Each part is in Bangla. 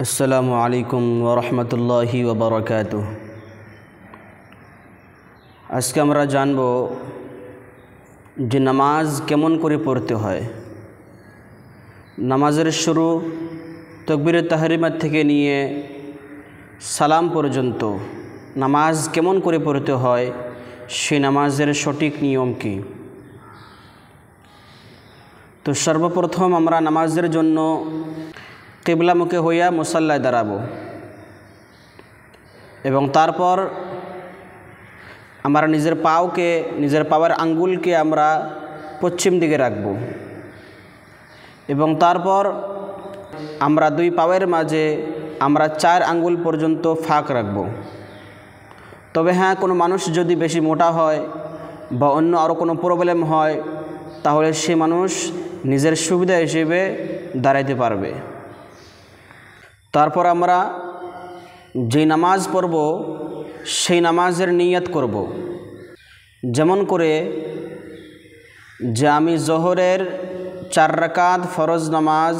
আসসালামু আলাইকুম ওয়া রাহমাতুল্লাহি ওয়া বারাকাতুহু। আজকে আমরা জানব যে নামাজ কেমন করে পড়তে হয়। নামাজের শুরু তাকবীরে তাহরিমা থেকে নিয়ে সালাম পর্যন্ত নামাজ কেমন করে পড়তে হয়, সেই নামাজের সঠিক নিয়ম কী। তো সর্বপ্রথম আমরা নামাজের জন্য কিবলামুখী হইয়া মুসাল্লায় দাঁড়াবো এবং তারপর আমরা নিজের পায়ের আঙ্গুলকে আমরা পশ্চিম দিকে রাখব এবং তারপর আমরা দুই পায়ের মাঝে আমরা 4 আঙ্গুল পর্যন্ত ফাঁক রাখব। তবে হ্যাঁ, কোনো মানুষ যদি বেশি মোটা হয় বা অন্য আরও কোনো প্রবলেম হয়, তাহলে সে মানুষ নিজের সুবিধা হিসেবে দাঁড়াইতে পারবে। তারপর আমরা যে নামাজ পড়ব সেই নামাজের নিয়ত করব। যেমন করে যে আমি জোহরের 4 রাকাত ফরজ নামাজ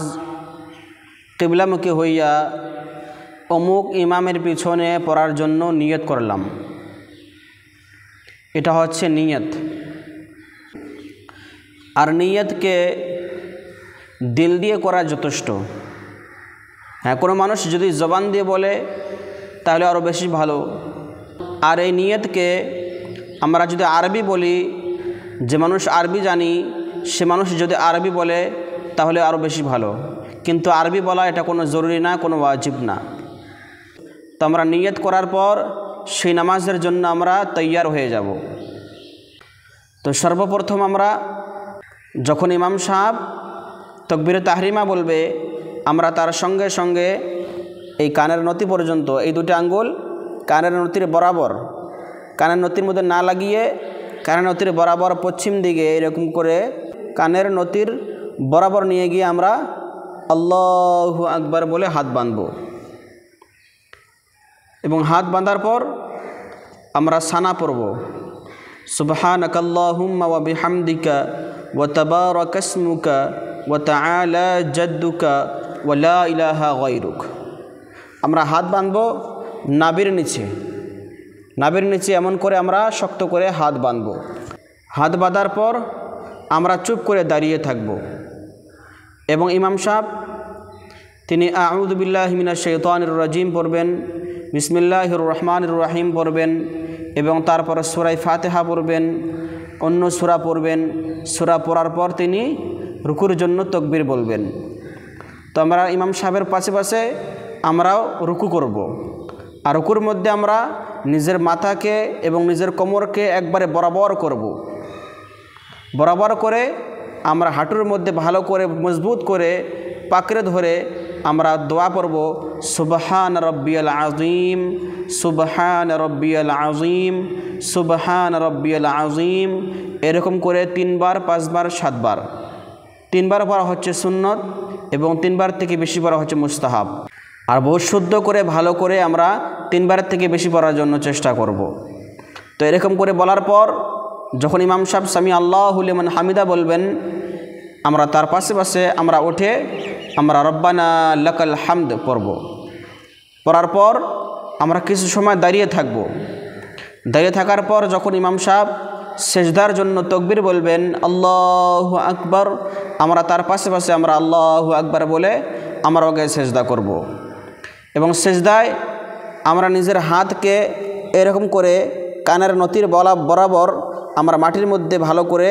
কিবলামুখী হইয়া অমুক ইমামের পিছনে পড়ার জন্য নিয়ত করলাম, এটা হচ্ছে নিয়ত। আর নিয়তকে দিল দিয়ে করা যথেষ্ট। হ্যাঁ, কোনো মানুষ যদি জবান দিয়ে বলে তাহলে আরও বেশি ভালো। আর এই নিয়তকে আমরা যদি আরবি বলি, যে মানুষ আরবি জানি সে মানুষ যদি আরবি বলে তাহলে আরও বেশি ভালো। কিন্তু আরবি বলা এটা কোনো জরুরি না, কোনো ওয়াজিব না। তো আমরা নিয়ত করার পর সেই নামাজের জন্য আমরা তৈয়ার হয়ে যাব। তো সর্বপ্রথম আমরা যখন ইমাম সাহেব তাকবীরে তাহরিমা বলবে, আমরা তার সঙ্গে সঙ্গে এই কানের নতি পর্যন্ত এই 2টি আঙ্গুল কানের নতির বরাবর, কানের নতির মধ্যে না লাগিয়ে কানের নতির বরাবর পশ্চিম দিকে এরকম করে কানের নতির বরাবর নিয়ে গিয়ে আমরা আল্লাহু আকবার বলে হাত বাঁধব এবং হাত বাঁধার পর আমরা সানা পড়ব, সুবহানাকাল্লাহুম্মা ওয়া বিহামদিকা ওয়া তাবারাকা ইসমুকা ওয়া তাআলা জাদ্দুকা ওয়া লা ইলাহা গায়রুক। আমরা হাত বাঁধব নাভির নিচে এমন করে আমরা শক্ত করে হাত বাঁধব। হাত বাঁধার পর আমরা চুপ করে দাঁড়িয়ে থাকব এবং ইমাম সাহেব তিনি আউযু বিল্লাহি মিনাশ শাইতানির রাজিম পড়বেন, বিসমিল্লাহির রহমানির রহিম পড়বেন এবং তারপর সূরা ফাতিহা পড়বেন, অন্য সূরা পড়বেন। সূরা পড়ার পর তিনি রুকুর জন্য তাকবীর বলবেন। তো আমরা ইমাম সাহেবের পাশে আমরাও রুকু করব। আর রুকুর মধ্যে আমরা নিজের মাথাকে এবং নিজের কোমরকে একবারে বরাবর করব। বরাবর করে আমরা হাঁটুর মধ্যে ভালো করে মজবুত করে পাকড়ে ধরে আমরা দোয়া পড়ব, সুবহান রাব্বিয়াল আযীম, সুবহান রাব্বিয়াল আযীম, সুবহান রাব্বিয়াল আযীম। এরকম করে 3 বার, 5 বার, 7 বার। 3 বার পড়া হচ্ছে সুন্নত এবং 3 বার থেকে বেশি পড়া হচ্ছে মুস্তাহাব। আর বহু শুদ্ধ করে ভালো করে আমরা 3 বার থেকে বেশি পড়ার জন্য চেষ্টা করব। তো এরকম করে বলার পর যখন ইমাম সাহেব সামি আল্লাহু লিমান হামিদা বলবেন, আমরা তার পাশে আমরা উঠে আমরা রব্বানা লাকাল হামদ পড়ব। পড়ার পর আমরা কিছু সময় দাঁড়িয়ে থাকব। দাঁড়িয়ে থাকার পর যখন ইমাম সাহেব সেজদার জন্য তাকবীর বলবেন আল্লাহু আকবার, আমরা তার পাশে আমরা আল্লাহু আকবার বলে আমরা আগে সেজদা করব এবং সেজদায় আমরা নিজের হাতকে এরকম করে কানের নতির বরাবর আমরা মাটির মধ্যে ভালো করে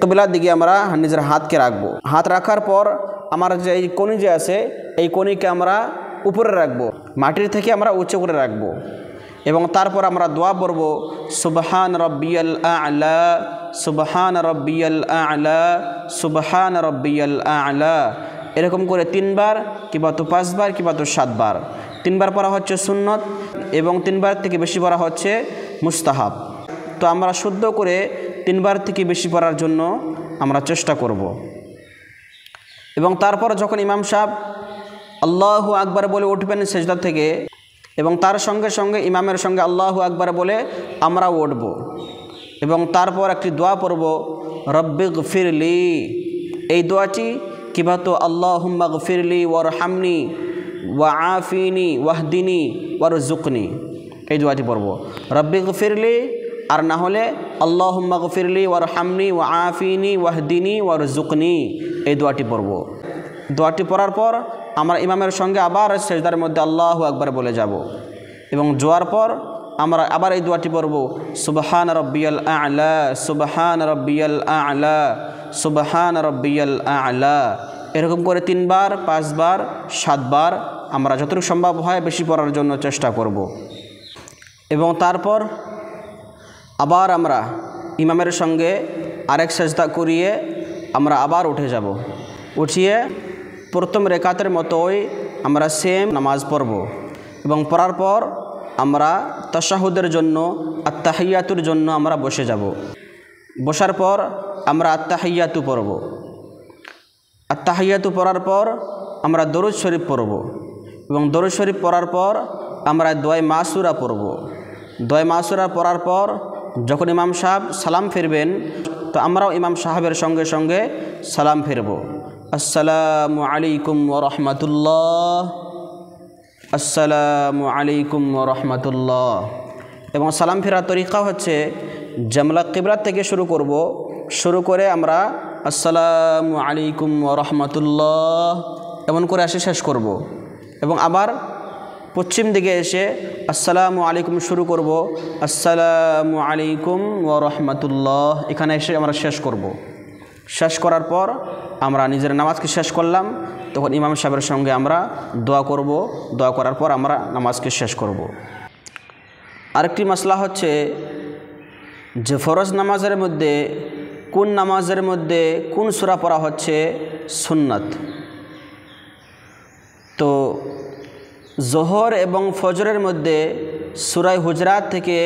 কিবলার দিকে আমরা নিজের হাতকে রাখব। হাত রাখার পর আমার যে এই কনি যে আছে এই কনিকে আমরা উপরে রাখব, মাটির থেকে আমরা উঁচু করে রাখব এবং তারপর আমরা দোয়া পড়ব, সুবহান রাব্বিয়াল আ'লা, সুবহান রাব্বিয়াল আ'লা, সুবহান রাব্বিয়াল আ'লা। এরকম করে 3 বার কিংবা তো 5 বার কিংবা তো 7 বার। 3 বার পড়া হচ্ছে সুন্নত এবং 3 বার থেকে বেশি পড়া হচ্ছে মুস্তাহাব। তো আমরা শুদ্ধ করে 3 বার থেকে বেশি পড়ার জন্য আমরা চেষ্টা করব এবং তারপর যখন ইমাম সাহেব আল্লাহু আকবার বলে উঠবেন সেজদা থেকে এবং তার সঙ্গে সঙ্গে ইমামের সঙ্গে আল্লাহু আকবার বলে আমরাও উঠব এবং তারপর একটি দোয়া পড়ব, রব্বিগফিরলি। এই দোয়াটি কিবা তো আল্লাহুম্মা গফিরলি ওয়ারহামনি ওয়া আফিনি ওয়াহদিনি ওয়ারজুকনি, এই দোয়াটি পড়ব। রব্বি গফিরলি, আর না হলে আল্লাহুম্মা গফিরলি ওয়ারহামনি ওয়া আফিনি ওয়াহদিনি ওয়ারজুকনি, এই দোয়াটি পড়ব। দোয়াটি পড়ার পর আমরা ইমামের সঙ্গে আবার সেজদার মধ্যে আল্লাহু আকবার বলে যাব এবং জোয়ার পর আমরা আবার এই দোয়াটি পড়ব, সুবহান রব্বিয়াল আ'লা সুবহান রব্বিয়াল আ'লা সুবহান রব্বিয়াল আ'লা, এরকম করে 3 বার 5 বার 7 বার আমরা যতটুকু সম্ভব হয় বেশি পড়ার জন্য চেষ্টা করব। এবং তারপর আবার আমরা ইমামের সঙ্গে আরেক সেজদা করিয়ে আমরা আবার উঠে যাব। উঠিয়ে প্রথম রেকাতের মতোই আমরা সেম নামাজ পড়ব এবং পড়ার পর আমরা তাশাহুদের জন্য আত্তাহিয়াতুর জন্য আমরা বসে যাব। বসার পর আমরা আত্তাহিয়াতু পড়ব। আত্তাহিয়াতু পড়ার পর আমরা দরুদ শরীফ পড়ব এবং দরুদ শরীফ পড়ার পর আমরা দোয়া মাসুরা পড়ব। দোয়া মাসুরা পড়ার পর যখন ইমাম সাহেব সালাম ফিরবেন তো আমরাও ইমাম সাহেবের সঙ্গে সঙ্গে সালাম ফিরব। আসসালামু আলাইকুম ওয়া রাহমাতুল্লাহ, আসসালামু আলাইকুম ওয়া রাহমাতুল্লাহ। এবং সালাম ফেরার তরিকা হচ্ছে জামলা কিবলা থেকে শুরু করব, শুরু করে আমরা আসসালামু আলাইকুম ওয়া রাহমাতুল্লাহ এমন করে আসে শেষ করব এবং আবার পশ্চিম দিকে এসে আসসালামু আলাইকুম শুরু করব, আসসালামু আলাইকুম ওয়া রাহমাতুল্লাহ এখানে এসে আমরা শেষ করব। শেষ করার পর আমরা নিজের নামাজকে শেষ করলাম, তখন ইমাম সাহেবের সঙ্গে আমরা দোয়া করব। দোয়া করার পর আমরা নামাজকে শেষ করব। আরেকটি মাসলা হচ্ছে যে ফরজ নামাজের মধ্যে কোন নামাজের মধ্যে কোন সূরা পড়া হচ্ছে সুন্নাত। তো জোহর এবং ফজরের মধ্যে সূরা হুজরাত থেকে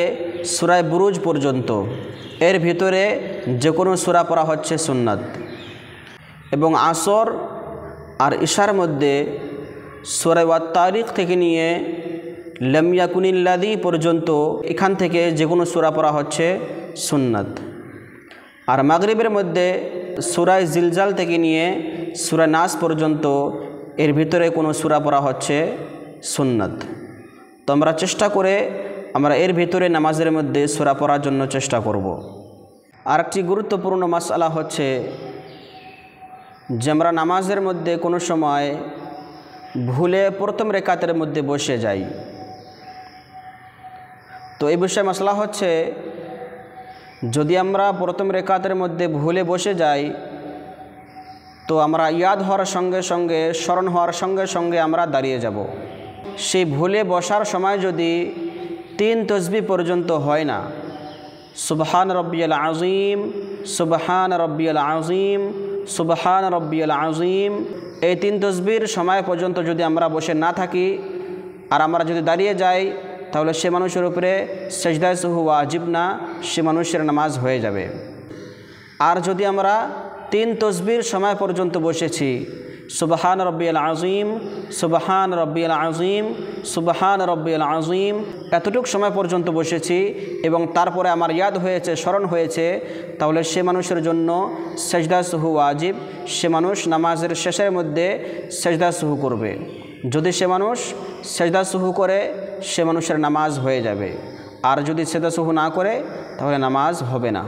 সূরা বুরুজ পর্যন্ত এর ভিতরে যে কোনো সূরা পড়া হচ্ছে সুন্নাত। এবং আসর আর ইশার মধ্যে সূরা ওয়াত তারিক থেকে নিয়ে লাম ইয়াকুনিল্লাযী পর্যন্ত এখান থেকে যে কোনো সূরা পড়া হচ্ছে সুন্নাত। আর মাগরিবের মধ্যে সূরা জিলজাল থেকে নিয়ে সূরা নাস পর্যন্ত এর ভিতরে কোনো সূরা পড়া হচ্ছে সুন্নাত। তো আমরা চেষ্টা করে আমরা এর ভিতরে নামাজের মধ্যে সূরা পড়ার জন্য চেষ্টা করব। আরেকটি গুরুত্বপূর্ণ মাসআলা হচ্ছে যে আমরা নামাজের মধ্যে কোনো সময় ভুলে প্রথম রেকাতের মধ্যে বসে যাই। তো এই বিষয়ে মাসলা হচ্ছে যদি আমরা প্রথম রেকাতের মধ্যে ভুলে বসে যাই তো আমরা ইয়াদ হওয়ার সঙ্গে সঙ্গে স্মরণ হওয়ার সঙ্গে সঙ্গে আমরা দাঁড়িয়ে যাব। সেই ভুলে বসার সময় যদি 3 তসবিহ পর্যন্ত হয় না, সুবহান রব্বিয়াল আযীম সুবহান রব্বিয়াল আযীম সুবহান রব্বিয়াল আযীম, এই 3 তসবিহর সময় পর্যন্ত যদি আমরা বসে না থাকি আর আমরা যদি দাঁড়িয়ে যাই তাহলে সে মানুষের উপরে সেজদায়ে সুহু ওয়াজিব না, সে মানুষের নামাজ হয়ে যাবে। আর যদি আমরা 3 তসবিহর সময় পর্যন্ত বসেছি, সুবহান রব্বিয়াল আযীম সুবহান রব্বিয়াল আযীম সুবহান রব্বিয়াল আযীম, এতটুকু সময় পর্যন্ত বসেছি এবং তারপরে আমার ইয়াদ হয়েছে, স্মরণ হয়েছে, তাহলে সে মানুষের জন্য সেজদায়ে সুহু ওয়াজিব। সে মানুষ নামাজের শেষের মধ্যে সেজদায়ে সুহু করবে। যদি সে মানুষ সেজদায়ে সুহু করে সে মানুষের নামাজ হয়ে যাবে, আর যদি সেজদায়ে সুহু না করে তাহলে নামাজ হবে না।